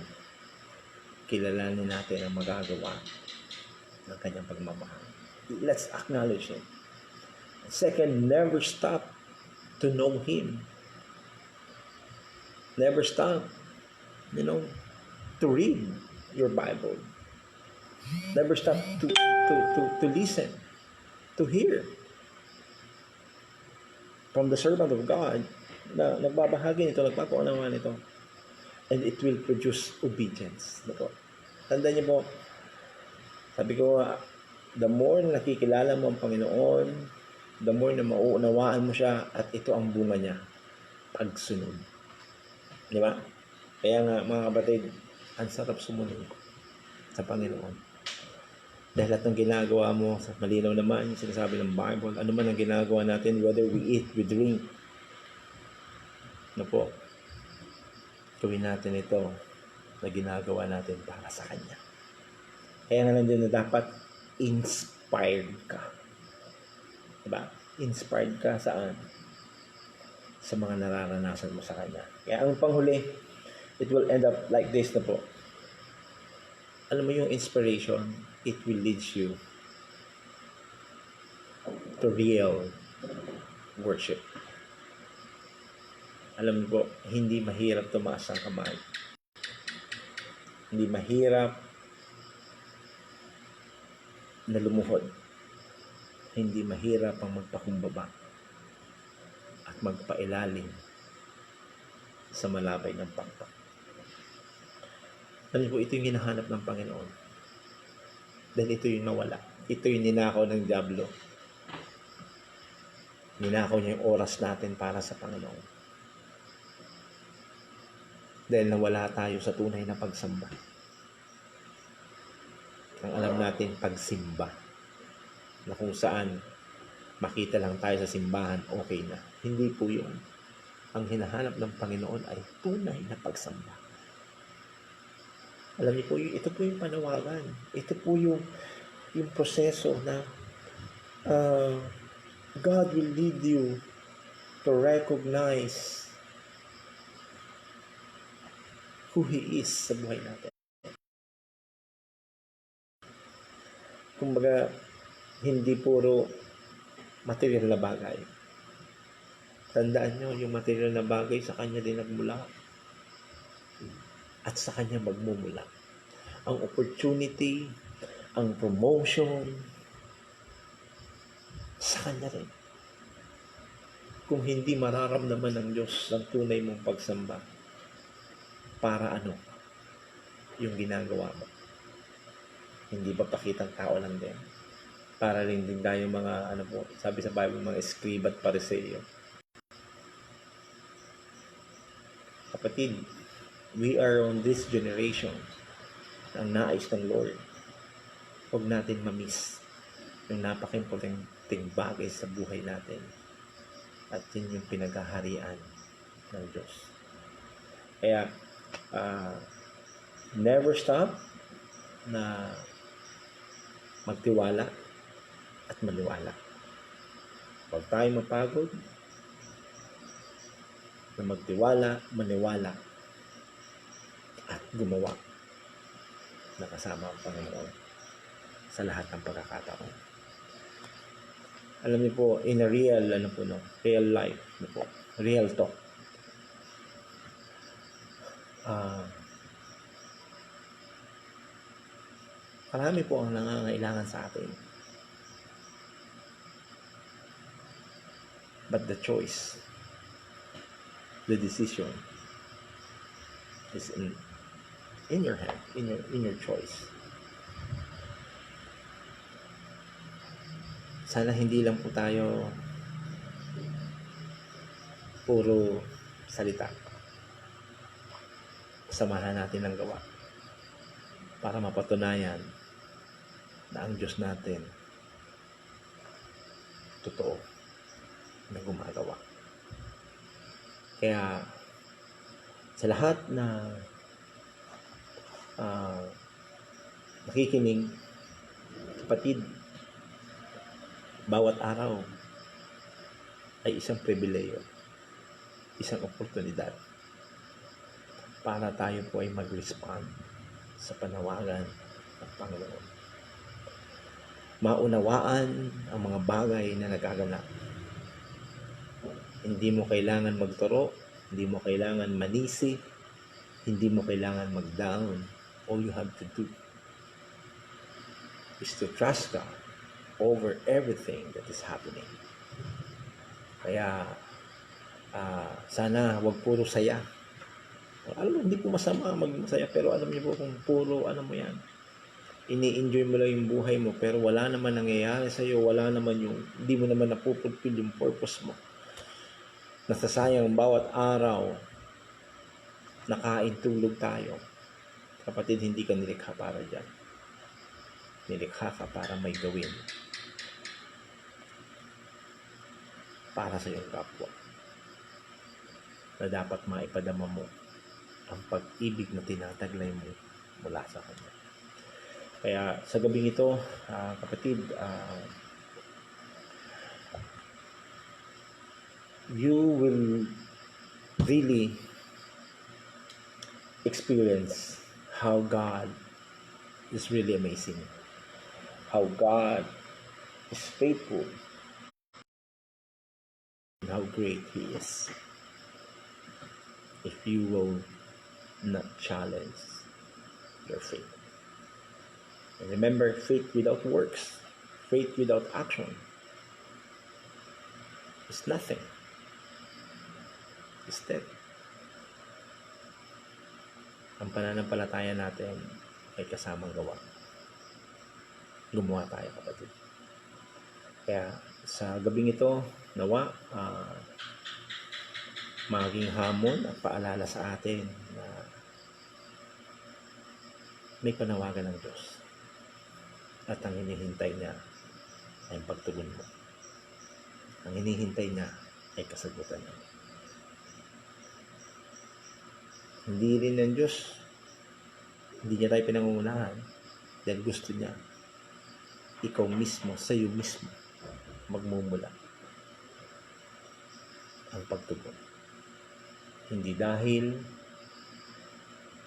kilalanin natin ang magagawa ng kanyang pagmamahal. Let's acknowledge Him. Second, never stop to know Him. Never stop, to read your Bible. Never stop to listen, to hear from the servant of God na nagbabahagi nito, nagpapaunawa nito. And it will produce obedience. Tandaan niyo po, sabi ko, the more na nakikilala mo ang Panginoon, the more na mauunawaan mo siya, at ito ang bunga niya, pagsunod. Di ba? Kaya nga, mga kapatid, ang sarap sumunod sa Panginoon. Dahil lahat ng ginagawa mo, sa malinaw naman, yung sinasabi ng Bible, ano man ang ginagawa natin, whether we eat, we drink, gawin natin ito na ginagawa natin para sa Kanya. Kaya nga nandiyan na dapat inspired ka. Diba? Inspired ka saan? Sa mga nararanasan mo sa Kanya. Kaya ang panghuli, it will end up like this na po. Alam mo yung inspiration, it will lead you to real worship. Alam mo po, hindi mahirap tumaas ang kamay. Hindi mahirap na lumuhod. Hindi mahirap ang magpakumbaba at magpailalim sa malabay ng pakpak. Alam niyo po, ito yung hinahanap ng Panginoon. Dahil ito yung nawala. Ito yung ninakaw ng dyablo. Ninakaw niya yung oras natin para sa Panginoon. Dahil nawala tayo sa tunay na pagsamba. Ang alam natin, pagsimba. Na kung saan makita lang tayo sa simbahan, okay na. Hindi po yun. Ang hinahanap ng Panginoon ay tunay na pagsamba. Alam niyo po, ito po yung panawagan. Ito po yung proseso na God will lead you to recognize who He is sa buhay natin. Kumbaga, hindi puro material na bagay. Tandaan nyo, yung material na bagay sa Kanya din nagmula at sa Kanya magmumula. Ang opportunity, ang promotion, sa Kanya rin. Kung hindi mararamdaman ng Diyos ang tunay mong pagsamba, para ano yung ginagawa mo? Hindi ba pakitang tao lang din? Para rin din tayo mga, ano po, sabi sa Bible, mga escriba at pariseyo. Kapatid, we are on this generation ang nais ng Lord. Huwag natin ma-miss yung napaka-importanting bagay sa buhay natin. At yun yung pinaghaharian ng Diyos. Kaya, never stop na magtiwala at maniwala. Huwag tayo mapagod na magtiwala, maniwala at gumawa na kasama ang Panginoon sa lahat ng pagkakataon. Alam niyo po, in a real, real life, real talk, marami po ang nangangailangan sa atin. But the choice, the decision is in your hand, in your choice. Sana hindi lang po tayo puro salita. Samahan natin ang gawa para mapatunayan na ang Diyos natin totoo na gumagawa. Kaya sa lahat na nakikinig, kapatid, bawat araw ay isang pribileyo, isang oportunidad para tayo po ay mag-respond sa panawagan ng Panginoon. Maunawaan ang mga bagay na nagaganap. Hindi mo kailangan magturo, hindi mo kailangan manisi, hindi mo kailangan mag-down. All you have to do is to trust God over everything that is happening. Kaya sana wag puro saya. Alam mo, hindi po masama magmasaya, pero alam niyo po kung puro yan, ini-enjoy mo lang yung buhay mo, pero wala naman nangyayari sa'yo, hindi mo naman napupulfill yung purpose mo. Nasasayang bawat araw, nakain, tulog tayo. Kapatid, hindi ka nilikha para dyan. Nilikha ka para may gawin para sa iyong kapwa, na dapat maipadama mo ang pag-ibig na tinataglay mo mula sa Kanya. Kaya sa gabing ito, kapatid, you will really experience how God is really amazing, how God is faithful, and how great He is, if you will not challenge your faith. And remember, faith without works, faith without action is nothing. It's dead. Ang pananampalataya natin ay kasamang gawa. Gumawa tayo, kapatid. Kaya sa gabing ito, nawa maging hamon at paalala sa atin na may panawagan ng Diyos at ang hinihintay niya ay pagtugon mo. Ang hinihintay niya ay kasagutan niya. Hindi rin ng Diyos, hindi niya tayo pinangungunahan dahil gusto niya ikaw mismo, sa iyo mismo magmumula ang pagtugon. Hindi dahil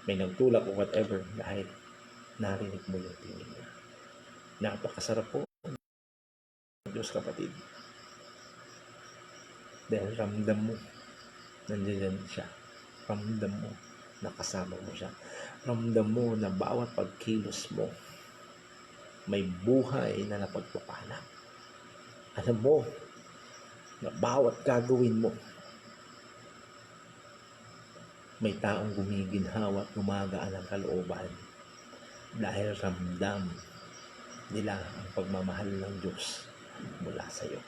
may nagtulak o whatever, dahil narinig mo yung tingin niya. Napakasarap po, Diyos kapatid. Dahil ramdam mo, nandiyan siya. Ramdam mo, nakasama mo siya. Ramdam mo na bawat pagkilos mo, may buhay na napagpapala. Alam mo, na bawat gagawin mo, may taong gumiginhawa at gumagaan ang kalooban dahil ramdam nila ang pagmamahal ng Diyos mula sa iyo.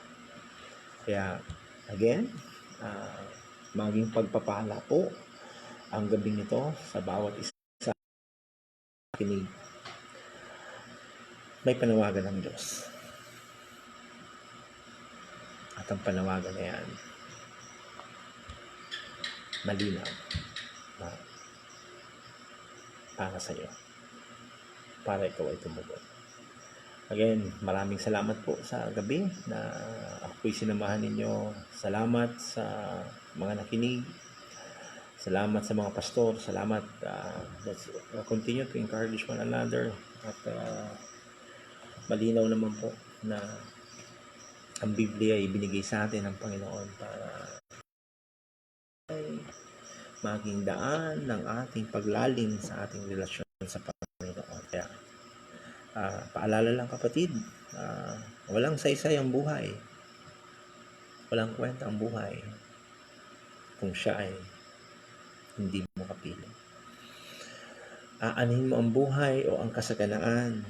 Kaya, again, maging pagpapala po ang gabing ito sa bawat isa kinig. May panawagan ng Diyos. At ang panawagan na yan, malinaw na para sa iyo. Para ikaw ay tumugon. Again, maraming salamat po sa gabi na ako'y sinamahan ninyo. Salamat sa mga nakinig. Salamat sa mga pastor. Salamat. Let's continue to encourage one another. At malinaw naman po na ang Biblia ay binigay sa atin ng Panginoon para ay maging daan ng ating paglalim sa ating relasyon sa Panginoon. Kaya paalala lang kapatid, walang saysay ang buhay. Walang kwenta ang buhay kung siya ay hindi mo kapili. Aanhin mo ang buhay o ang kasaganaan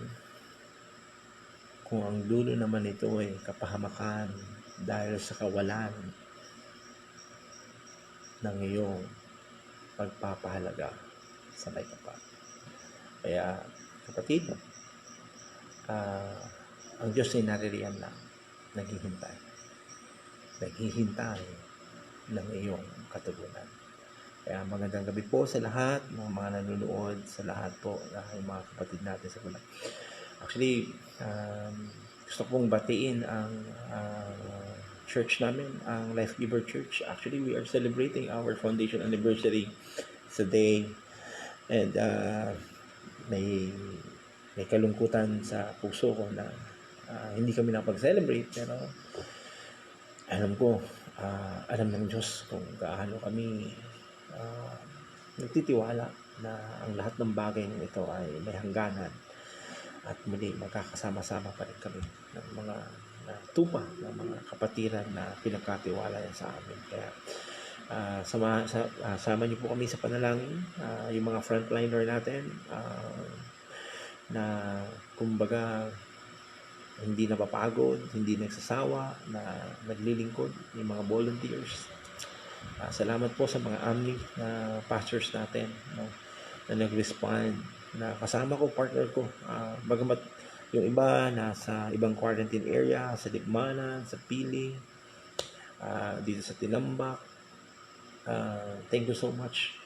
kung ang dulo naman ito ay kapahamakan dahil sa kawalan ng iyong pagpapahalaga sa may kapal. Kaya kapatid, ang Diyos ay naririyan lang, naghihintay ng iyong katugunan. Kaya magandang gabi po sa lahat, mga nanonood, sa lahat po, yung mga kapatid natin sa bulan. Actually, gusto kong batiin ang church namin, ang Life Giver Church. Actually, we are celebrating our foundation anniversary today. And may kalungkutan sa puso ko na hindi kami nakapag-celebrate, pero alam ng Diyos kung gaano kami nagtitiwala na ang lahat ng bagay ng ito ay may hangganan at muli magkakasama-sama pa rin kami ng mga tupa ng mga kapatiran na pinagkatiwala sa amin. Kaya sama niyo po kami sa panalangin, yung mga frontliner natin, na kumbaga hindi napapagod, hindi nagsasawa, na naglilingkod, yung mga volunteers. Salamat po sa mga AMNI na pastors natin, no, na nag-respond, na kasama ko, partner ko, bagamat yung iba nasa ibang quarantine area, sa Digmanan, sa Pili, dito sa Tinambak. Thank you so much.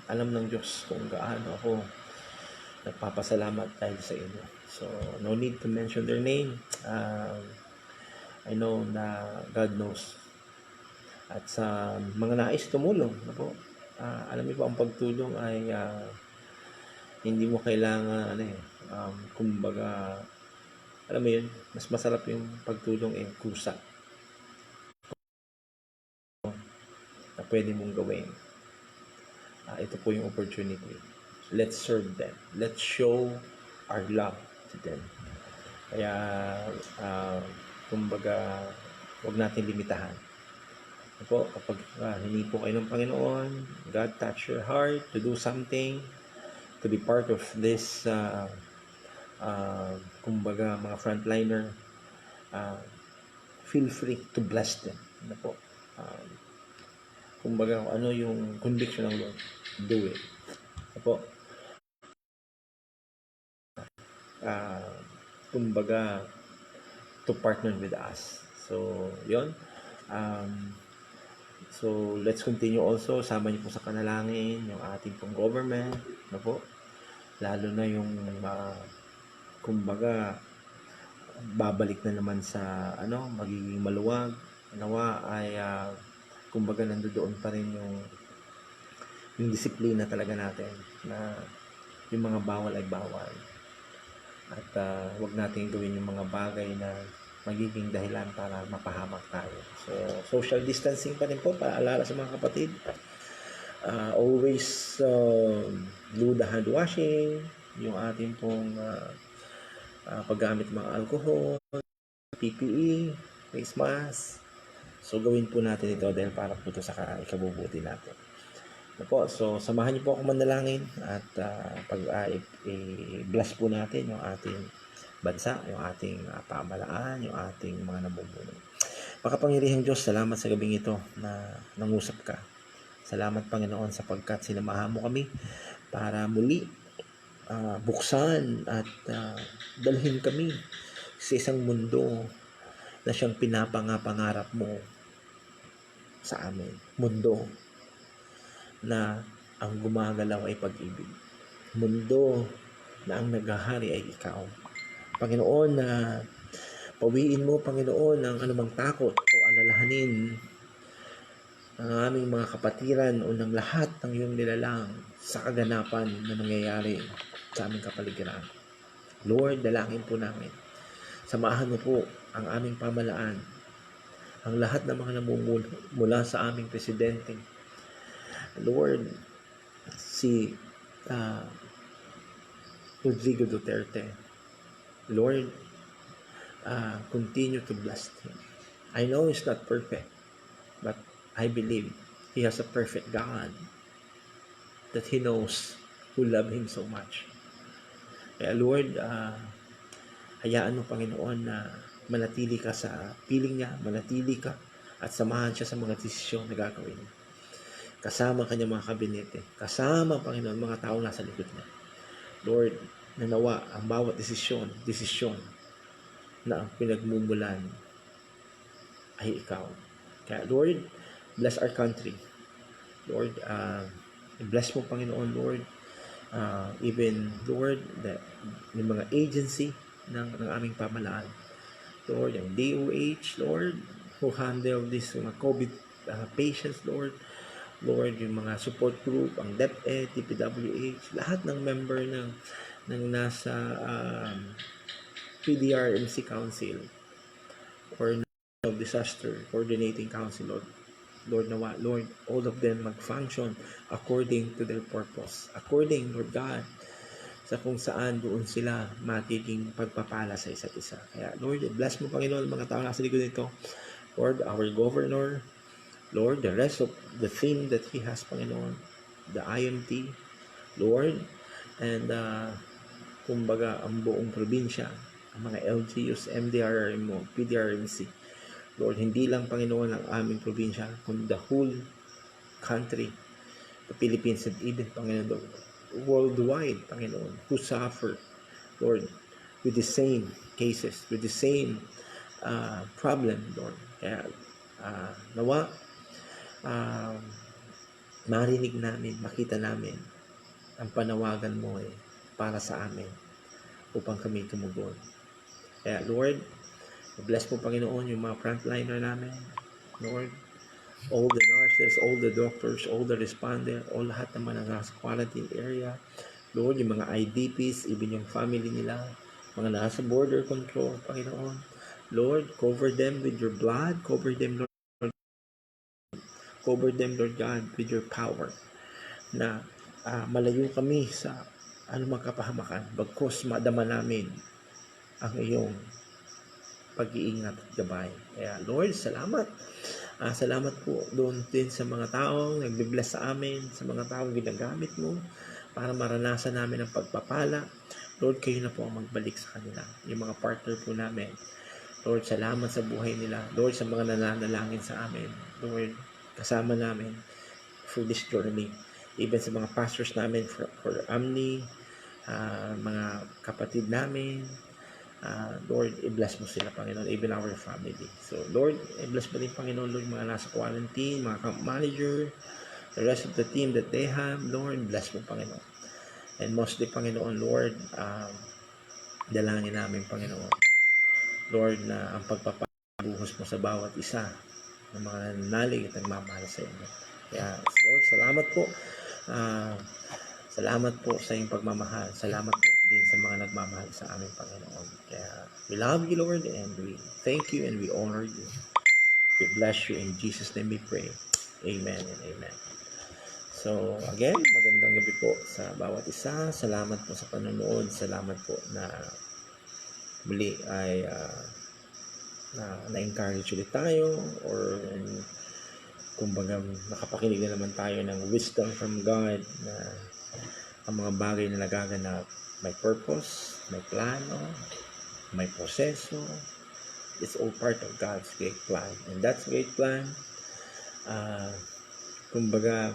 Alam ng Diyos kung gaano ako nagpapasalamat dahil sa inyo. So, no need to mention their name. I know na God knows. At sa mga nais tumulong, alam niyo po, ang pagtulong ay hindi mo kailangan kumbaga, alam mo yun, mas masarap yung pagtulong kusa na pwede mong gawin. Ito po yung opportunity. Let's serve them. Let's show our love to them. Kaya, kumbaga, huwag natin limitahan. Kapag hindi po kayo ng Panginoon, God touch your heart to do something, to be part of this, kumbaga, mga frontliner, feel free to bless them. Kumbaga, ano yung conviction ng Lord, do it. Kumbaga, to partner with us. So, yun. So, let's continue also. Sama niyo po sa panalangin yung ating pong government. Lalo na yung, kumbaga, babalik na naman sa, magiging maluwag. Nawa ay, kumbaga, nandoon pa rin yung disiplina talaga natin na yung mga bawal ay bawal. At wag natin gawin yung mga bagay na magiging dahilan para mapahamak tayo. So, social distancing pa rin po, paalala sa mga kapatid. Always do the hand washing, yung ating pong paggamit ng mga alcohol, PPE, face mask. So, gawin po natin ito dahil para po ito sa ikabubuti natin. Po, so samahan niyo po ako manalangin at i-bless po natin yung ating bansa, yung ating pamahalaan, yung ating mga namumuno. Makapangyarihang Diyos, salamat sa gabing ito na nangusap ka. Salamat Panginoon sapagkat sinamahan mo kami para muli buksan at dalhin kami sa isang mundo na siyang pinapangarap mo sa amin. Mundo na ang gumagalaw ay pag-ibig. Mundo na ang naghahari ay ikaw. Panginoon, na pawiin mo, Panginoon, ang anumang takot o alalahanin ng aming mga kapatiran o ng lahat ng iyong nilalang sa kaganapan na nangyayari sa aming kapaligiran. Lord, dalangin po namin. Samahan mo po ang aming pamalaan, ang lahat ng mga namumula sa aming presidente, Lord, si Rodrigo Duterte. Lord, continue to bless him. I know he's not perfect, but I believe he has a perfect God that he knows who love him so much. Kaya Lord, hayaan mo Panginoon na manatili ka sa piling niya, manatili ka at samahan siya sa mga desisyon na gagawin niya. Kasama kanyang mga kabinete, kasama Panginoon mga tao nasa likod niya. Lord, nanawa ang bawat desisyon na ang pinagmumulan ay ikaw. Kaya Lord, bless our country. Lord, bless mo Panginoon, Lord, even Lord, yung mga agency ng aming pamalaan. Lord, yung DOH, Lord, who handle this mga COVID patients, Lord, yung mga support group, ang DepEd, DPWH, lahat ng member ng nasa PDRMC Council or of Disaster Coordinating Council, Lord, all of them mag-function according to their purpose. According, Lord God, sa kung saan doon sila magiging pagpapala sa isa't isa. Kaya, Lord, bless mo, Panginoon, mga tao nasa likod nito. Lord, our governor, Lord, the rest of the theme that He has, Panginoon, the IMT, Lord, and kumbaga, ang buong probinsya, ang mga LGUs, MDRRMO, PDRMC, Lord, hindi lang, Panginoon, ang aming probinsya, kundi the whole country, the Philippines, and even, Panginoon, worldwide, Panginoon, who suffer, Lord, with the same cases, with the same problem, Lord. Kaya, nawa, marinig namin, makita namin ang panawagan mo para sa amin upang kami tumugon. Kaya Lord, bless mo Panginoon yung mga frontliner namin. Lord, all the nurses, all the doctors, all the responder, all lahat naman ang nasa quarantine area. Lord, yung mga IDPs, even yung family nila, mga nasa border control, Panginoon. Lord, cover them with your blood, cover them, Lord. Cover them, Lord God, with your power na malayo kami sa anumang kapahamakan bagkus madama namin ang iyong pag-iingat at gabay. Kaya Lord, salamat. Salamat po doon din sa mga taong nagbe-bless sa amin, sa mga taong ginagamit mo para maranasan namin ang pagpapala. Lord, kayo na po ang magbalik sa kanila. Yung mga partner po namin. Lord, salamat sa buhay nila. Lord, sa mga nananalangin sa amin. Lord, kasama namin for this journey. Even sa mga pastors namin for Amni, mga kapatid namin, Lord, i-bless mo sila, Panginoon, even our family. So, Lord, i-bless mo din, Panginoon, Lord, mga nasa quarantine, mga camp manager, the rest of the team that they have, Lord, bless mo, Panginoon. And mostly, Panginoon, Lord, dalangin namin, Panginoon, Lord, na ang pagpapabuhos mo sa bawat isa ng mga nananalig at nagmamahal sa inyo. Kaya, Lord, salamat po. Salamat po sa iyong pagmamahal. Salamat po din sa mga nagmamahal sa aming Panginoon. Kaya we love you, Lord, and we thank you and we honor you. We bless you. In Jesus' name we pray. Amen and amen. So, again, magandang gabi po sa bawat isa. Salamat po sa panonood. Salamat po na muli ay na-encourage ulit tayo, or kumbaga nakapakinig na naman tayo ng wisdom from God na ang mga bagay na nagaganap may purpose, may plano, may proseso. It's all part of God's great plan. And that's great plan, kumbaga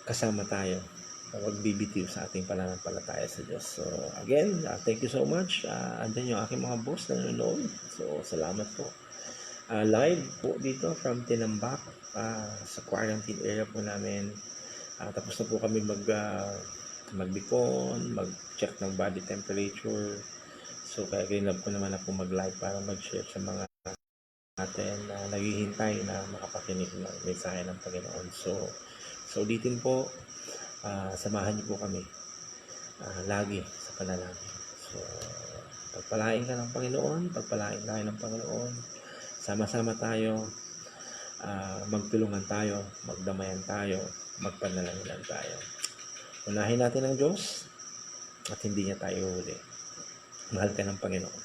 kasama tayo, huwag bibitiw sa ating pananampalataya sa Diyos. So again, thank you so much. Andyan yung aking mga boss na nanonood. So salamat po. Live po dito from Tinambak, sa quarantine area po namin. Tapos na po kami magbikon, mag-check ng body temperature. So kaya ginab ko naman na po mag-live para mag-share sa mga natin na naghihintay na makapakinig ng mensahe ng Panginoon. So ulitin po, samahan niyo po kami lagi sa panalangin. So pagpalain ka ng Panginoon, pagpalain tayo ng Panginoon. Sama-sama tayo, magtulungan tayo, magdamayan tayo, magpanalangin tayo. Unahin natin ang Diyos at hindi niya tayo huli. Mahal ka ng Panginoon.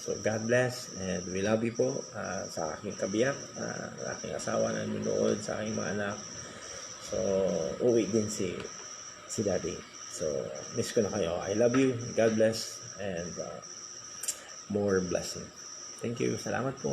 So God bless, and we love you po. Sa aking kabiyak, aking asawa na nanonood, sa aking mga anak. So uwi din si Daddy. So miss ko na kayo. I love you. God bless, and more blessing. Thank you. Salamat po.